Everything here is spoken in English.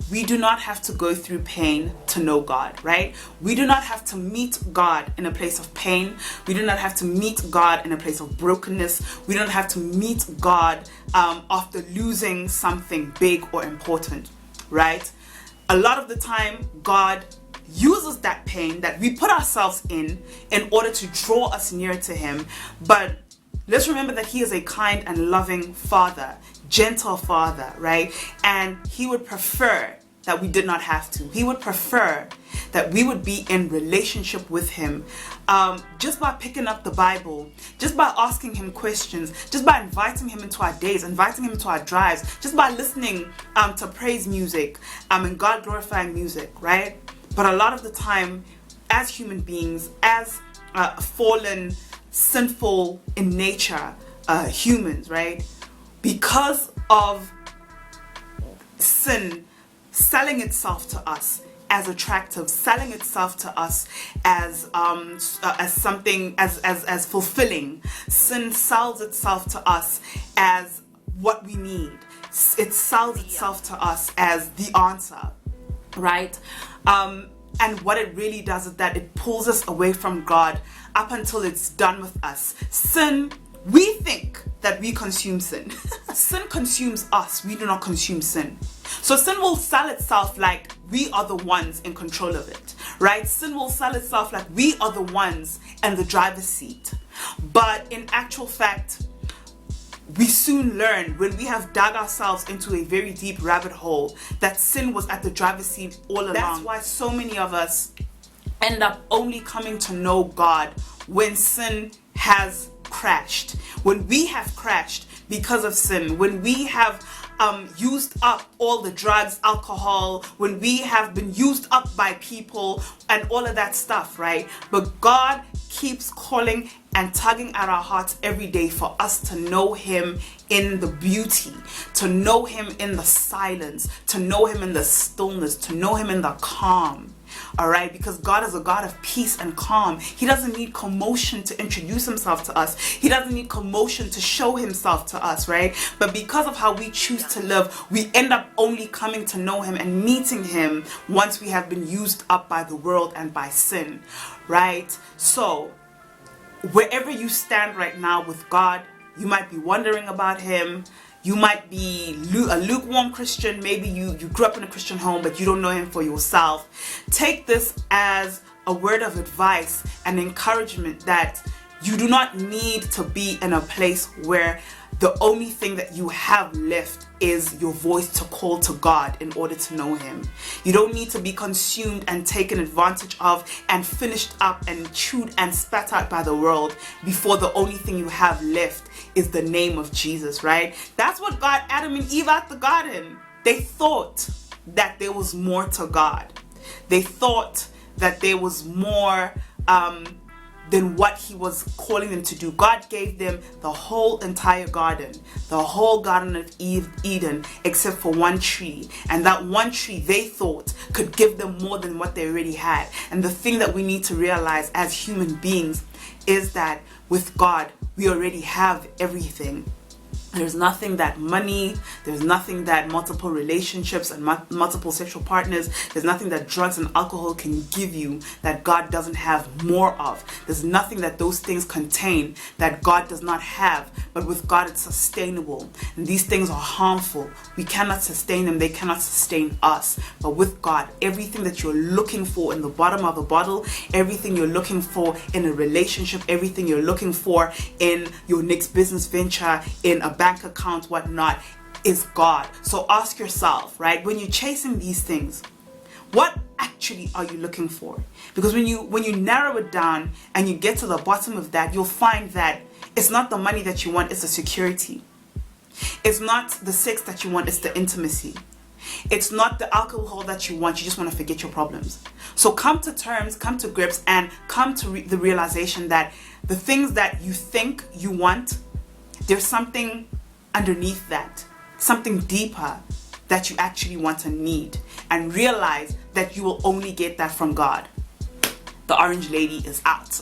We do not have to go through pain to know God, right? We do not have to meet God in a place of pain. We do not have to meet God in a place of brokenness. We don't have to meet God after losing something big or important, right? A lot of the time, God uses that pain that we put ourselves in order to draw us nearer to Him. But let's remember that He is a kind and loving Father, gentle Father, right? And He would prefer that we did not have to. He would prefer that we would be in relationship with Him, just by picking up the Bible, just by asking Him questions, just by inviting Him into our days, inviting Him into our drives, just by listening to praise music and God glorifying music, right? But a lot of the time, as human beings, as fallen, sinful in nature humans, right? Because of sin selling itself to us as attractive, selling itself to us as something as fulfilling. Sin sells itself to us as what we need. It sells itself to us as the answer, right? And what it really does is that it pulls us away from God up until it's done with us. Sin, we think that we consume sin. Sin consumes us. We do not consume sin. So sin will sell itself like we are the ones in control of it, right? Sin will sell itself like we are the ones in the driver's seat. But in actual fact, we soon learn, when we have dug ourselves into a very deep rabbit hole, that sin was at the driver's seat all along. That's why so many of us end up only coming to know God when sin has crashed. When we have crashed because of sin, when we have used up all the drugs, alcohol, when we have been used up by people and all of that stuff, right? But God keeps calling and tugging at our hearts every day for us to know Him in the beauty, to know Him in the silence, to know Him in the stillness, to know Him in the calm. All right, because God is a God of peace and calm. He doesn't need commotion to introduce Himself to us. He doesn't need commotion to show Himself to us, right? But because of how we choose to live, we end up only coming to know Him and meeting Him once we have been used up by the world and by sin, right? So wherever you stand right now with God, you might be wondering about Him. You might be a lukewarm Christian. Maybe you grew up in a Christian home, but you don't know Him for yourself. Take this as a word of advice and encouragement that you do not need to be in a place where the only thing that you have left is your voice to call to God in order to know Him. You don't need to be consumed and taken advantage of and finished up and chewed and spat out by the world before the only thing you have left is the name of Jesus, right? That's what got Adam and Eve out the garden. They thought that there was more to God. They thought that there was more than what He was calling them to do. God gave them the whole entire garden, the whole Garden of Eden, except for one tree. And that one tree they thought could give them more than what they already had. And the thing that we need to realize as human beings is that with God, we already have everything. There's nothing that money, there's nothing that multiple relationships and multiple sexual partners, there's nothing that drugs and alcohol can give you that God doesn't have more of. There's nothing that those things contain that God does not have, but with God it's sustainable. And these things are harmful. We cannot sustain them, they cannot sustain us. But with God, everything that you're looking for in the bottom of the bottle, everything you're looking for in a relationship, everything you're looking for in your next business venture, in a bank account, whatnot, is God. So ask yourself, right, when you're chasing these things, what actually are you looking for? Because when you narrow it down and you get to the bottom of that, you'll find that it's not the money that you want, it's the security. It's not the sex that you want, it's the intimacy. It's not the alcohol that you want, you just want to forget your problems. So come to terms, come to grips, and come to the realization that the things that you think you want, there's something underneath that, something deeper that you actually want and need, and realize that you will only get that from God. The orange lady is out.